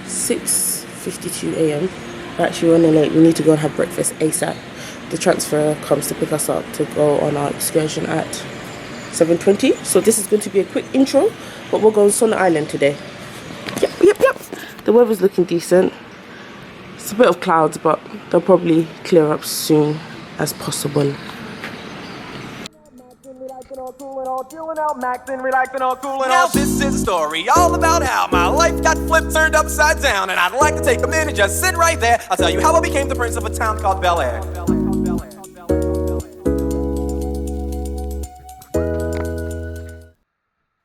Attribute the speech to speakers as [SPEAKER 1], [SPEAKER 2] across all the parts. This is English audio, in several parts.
[SPEAKER 1] 6:52 a.m. We're actually running late. We need to go and have breakfast ASAP. The transfer comes to pick us up to go on our excursion at 7:20. So this is going to be a quick intro, but we're going to Sona Island today. Yep. The weather's looking decent. It's a bit of clouds, but they'll probably clear up soon as possible.
[SPEAKER 2] Now this is a story all about how my life got flipped, turned upside down, and I'd like to take a minute, just sit right there. I'll tell you how I became the prince of a town called Bel Air.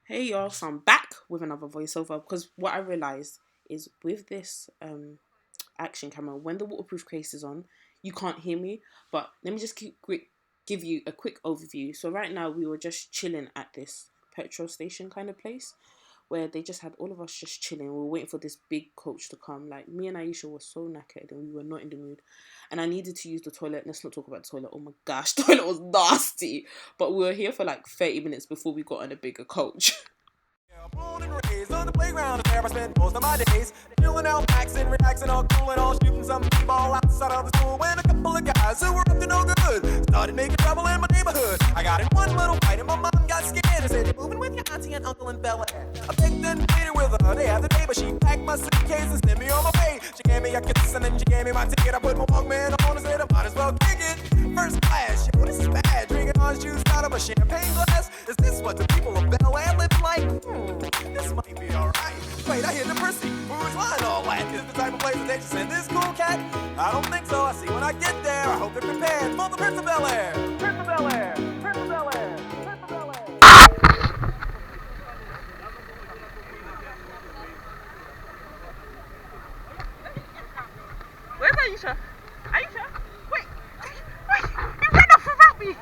[SPEAKER 1] Hey y'all, so I'm back with another voiceover because what I realized is with this action camera, when the waterproof case is on, you can't hear me. But let me just give you a quick overview. So right now we were just chilling at this petrol station kind of place where they just had all of us just chilling. We were waiting for this big coach to come. Like, me and Aisha were so knackered and we were not in the mood. And I needed to use the toilet. Let's not talk about the toilet. Oh my gosh, the toilet was nasty. But we were here for like 30 minutes before we got on a bigger coach.
[SPEAKER 2] Born and raised on the playground is where I spend most of my days. Chilling out, maxing, relaxing, all cool and all, shooting some b-ball outside of the school. When a couple of guys who were up to no good started making trouble in my neighborhood. I got in one little fight and my mom got scared and said, "You're moving with your auntie and uncle in Bel Air." I begged and pleaded with her day after day, but she packed my suitcase and sent me on my way. She gave me a kiss and then she gave me my ticket. I put my Walkman on and said I might as well kick it. First class, yo, this is bad. Drinking orange juice out of a champagne glass. Is this what the people of Bel Air live like? This might be alright. Wait, I hear the Percy. Who's lying all that? Is the type of place that they just send this cool cat? I don't think so. I see when I get there. I hope they're prepared for the Prince of Bel Air. Prince of Bel Air. Prince of Bel Air. Prince of Bel Air.
[SPEAKER 3] Where's Aisha? Aisha? Wait! You ran off without me!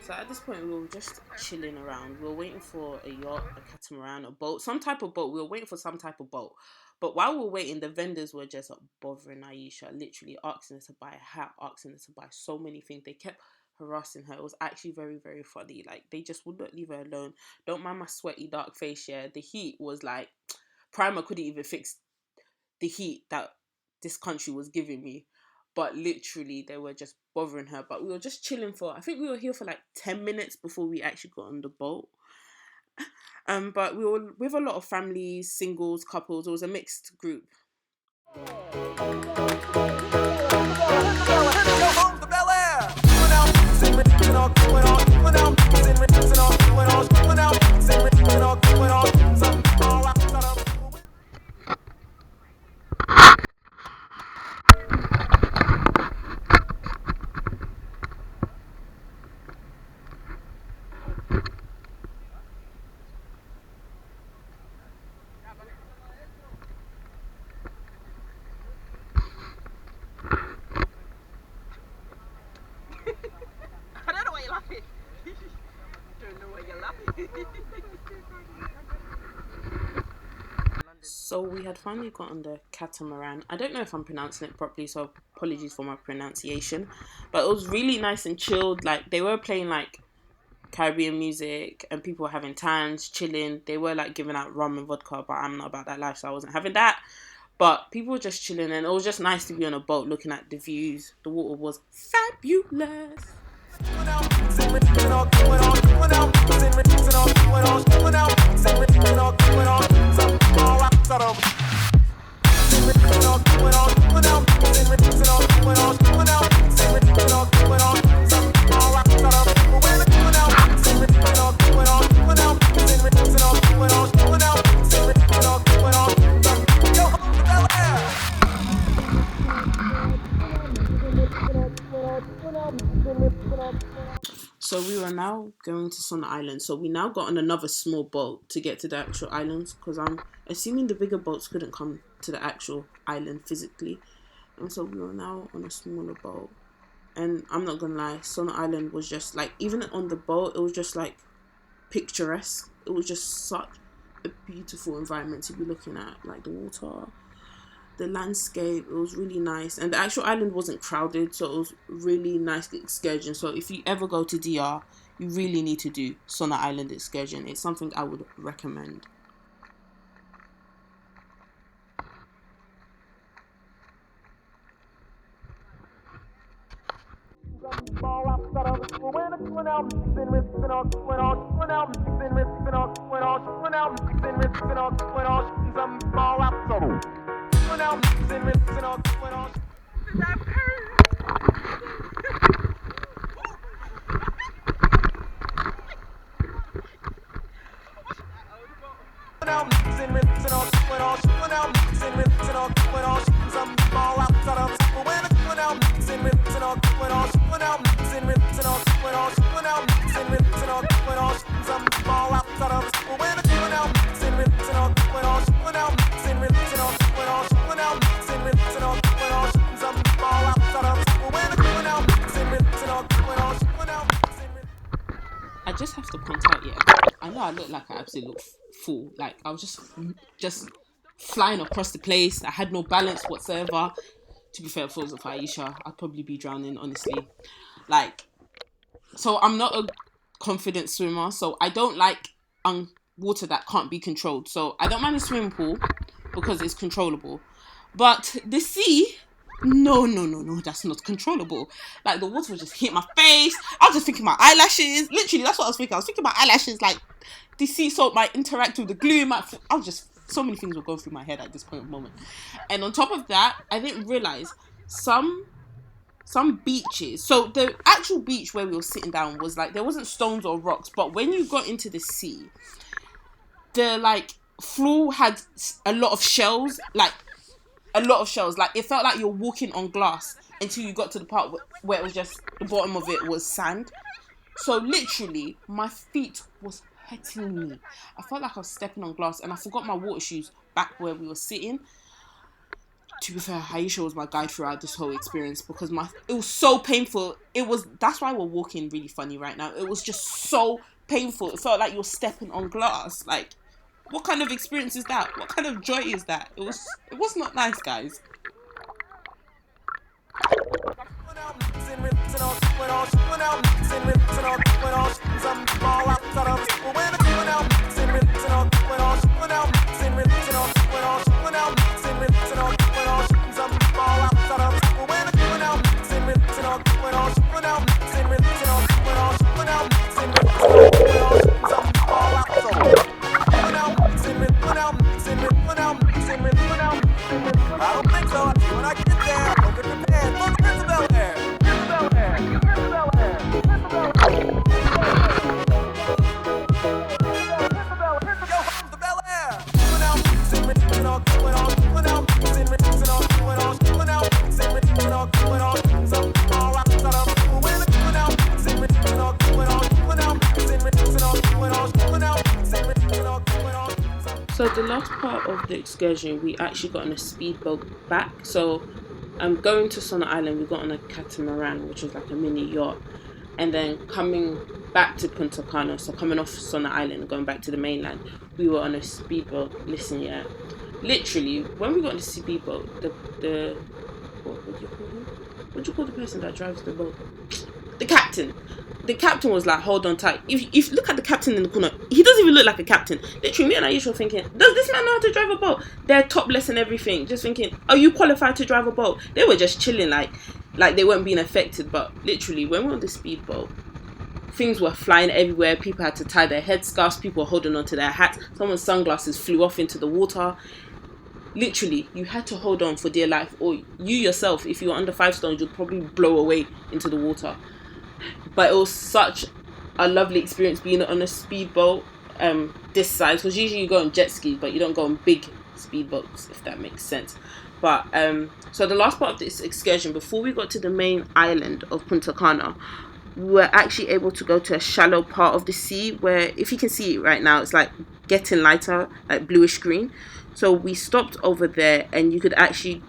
[SPEAKER 1] So at this point we were just chilling around. We were waiting for a yacht, a catamaran, a boat, some type of boat. We were waiting for some type of boat. But while we were waiting, the vendors were just bothering Aisha, literally asking her to buy a hat, asking her to buy so many things. They kept harassing her. It was actually very, very funny. Like, they just would not leave her alone. Don't mind my sweaty, dark face, yeah. The heat was like, primer couldn't even fix the heat that this country was giving me. But literally, they were just bothering her. But we were just chilling I think we were here for like 10 minutes before we actually got on the boat. But we were with a lot of families, singles, couples. It was a mixed group.
[SPEAKER 3] I don't know why you're laughing. Don't know why you're laughing.
[SPEAKER 1] So we had finally got on the catamaran. I don't know if I'm pronouncing it properly, so apologies for my pronunciation. But it was really nice and chilled. Like, they were playing like Caribbean music and people were having tans, chilling. They were like giving out rum and vodka, but I'm not about that life, so I wasn't having that. But people were just chilling and it was just nice to be on a boat looking at the views. The water was fabulous. So we were now going to Sona Island. So we now got on another small boat to get to the actual islands, because I'm assuming the bigger boats couldn't come to the actual island physically. And so we were now on a smaller boat. And I'm not gonna lie, Sona Island was just like, even on the boat, it was just like picturesque. It was just such a beautiful environment to be looking at, like the water, the landscape. It was really nice, and the actual island wasn't crowded, so it was really nice excursion. So if you ever go to DR, you really need to do Sona Island excursion. It's something I would recommend. I just have to point out, yeah, I know I look like an absolute fool. Like, I was just flying across the place. I had no balance whatsoever. To be fair, if it was for Aisha, I'd probably be drowning, honestly. Like, so I'm not a confident swimmer, so I don't like water that can't be controlled. So I don't mind a swimming pool because it's controllable. But the sea, no, that's not controllable. Like, the water would just hit my face. I was just thinking my eyelashes. Literally, that's what I was thinking. I was thinking my eyelashes, like, the sea salt might interact with the glue. I was just, so many things were going through my head at this point of moment. And on top of that, I didn't realise some beaches, so the actual beach where we were sitting down was like, there wasn't stones or rocks, but when you got into the sea, the like floor had a lot of shells, like it felt like you're walking on glass until you got to the part where it was just, the bottom of it was sand. So literally my feet was hurting me. I felt like I was stepping on glass, and I forgot my water shoes back where we were sitting. To be fair, Aisha was my guide throughout this whole experience because it was so painful. That's why we're walking really funny right now. It was just so painful. It felt like you're stepping on glass. Like, what kind of experience is that? What kind of joy is that? It was not nice, guys.
[SPEAKER 2] I don't think so. When I get there, I'll get prepared. Look, there's a bell there. There's a bell there. There's a bell there. There's a bell there. Yo, home the Bel Air.
[SPEAKER 1] So the last part of the excursion, we actually got on a speedboat back. So going to Sona Island, we got on a catamaran, which was like a mini yacht. And then coming back to Punta Cana, so coming off Sona Island and going back to the mainland, we were on a speedboat. Listen, yeah. Literally, when we got on the speedboat, what do you call him? What do you call the person that drives the boat? The captain. The captain was like, hold on tight. If you look at the captain in the corner, he doesn't even look like a captain. Literally, me and Aisha were thinking, does this man know how to drive a boat? They're topless and everything. Just thinking, are you qualified to drive a boat? They were just chilling, like they weren't being affected. But literally, when we were on the speedboat, things were flying everywhere. People had to tie their headscarves. People were holding onto their hats. Someone's sunglasses flew off into the water. Literally, you had to hold on for dear life, or you yourself, if you were under 5 stones, you'd probably blow away into the water. But it was such a lovely experience being on a speedboat this size, because usually you go on jet skis, but you don't go on big speedboats, if that makes sense. But so the last part of this excursion, before we got to the main island of Punta Cana, we were actually able to go to a shallow part of the sea where, if you can see it right now, it's like getting lighter, like bluish green. So we stopped over there, and you could actually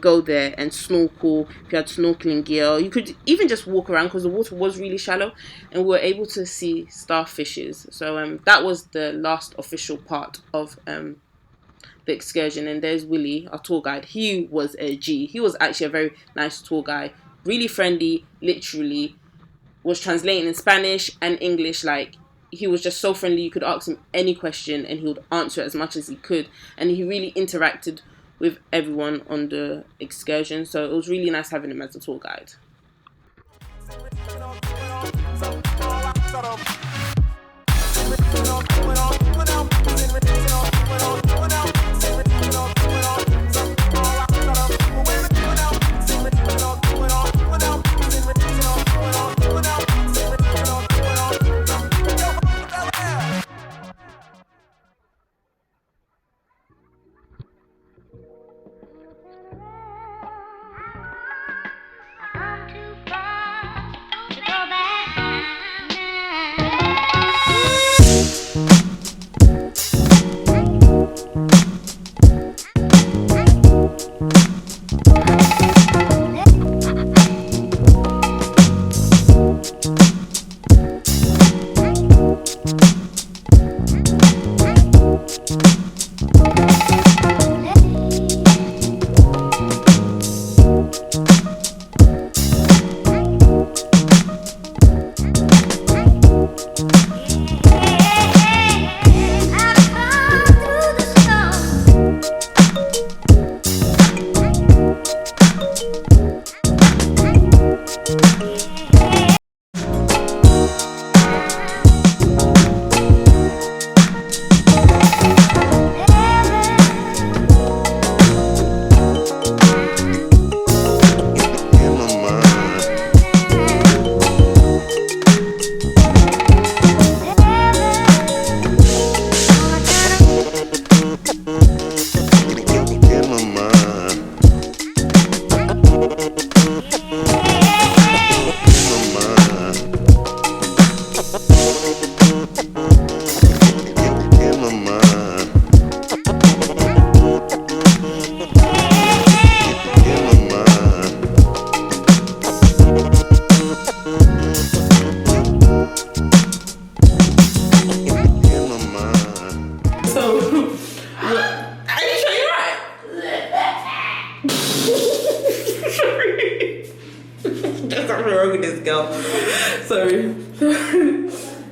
[SPEAKER 1] go there and snorkel if you had snorkeling gear. You could even just walk around because the water was really shallow, and we were able to see starfishes. So that was the last official part of the excursion. And there's Willie, our tour guide. He was a G. He was actually a very nice tour guide, really friendly, literally was translating in Spanish and English. Like, he was just so friendly. You could ask him any question and he would answer it as much as he could, and he really interacted with everyone on the excursion. So it was really nice having him as a tour guide.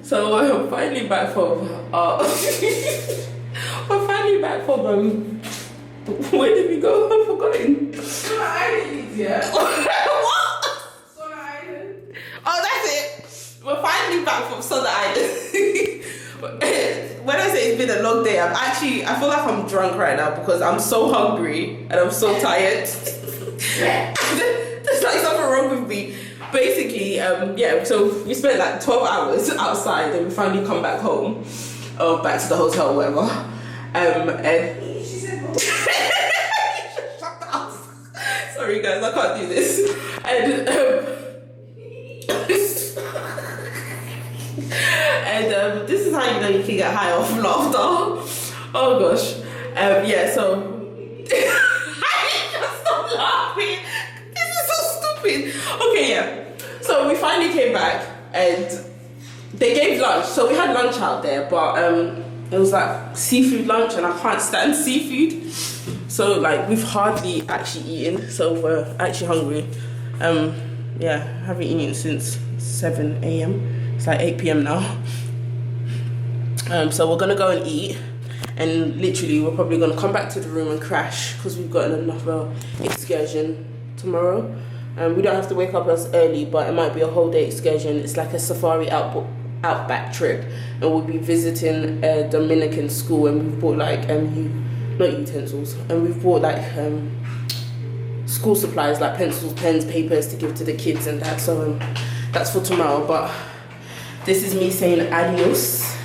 [SPEAKER 1] So we're finally back from we're finally back from where did we go? I've forgotten.
[SPEAKER 3] Sona Island, yeah.
[SPEAKER 1] What?
[SPEAKER 3] Sona Island.
[SPEAKER 1] Oh, that's it. We're finally back from Sona Island. When I say it's been a long day, I feel like I'm drunk right now because I'm so hungry and I'm so tired. There's like something wrong with me. Basically, yeah, so we spent like 12 hours outside and we finally come back home, or back to the hotel or whatever. And
[SPEAKER 3] She said,
[SPEAKER 1] shut up. Sorry guys, I can't do this. And and this is how you know you can get high off laughter. Oh gosh. Yeah, so I just stop laughing. This is so stupid. Okay, yeah. So we finally came back and they gave lunch. So we had lunch out there, but it was like seafood lunch and I can't stand seafood. So like we've hardly actually eaten, so we're actually hungry. Yeah, haven't eaten since 7 a.m. It's like 8 p.m. now. So we're gonna go and eat, and literally we're probably gonna come back to the room and crash because we've got another excursion tomorrow. We don't have to wake up as early, but it might be a whole day excursion. It's like a safari outback trip, and we'll be visiting a Dominican school, and we've bought like not utensils, and we've bought like school supplies like pencils, pens, papers to give to the kids and that. So that's for tomorrow. But this is me saying adios.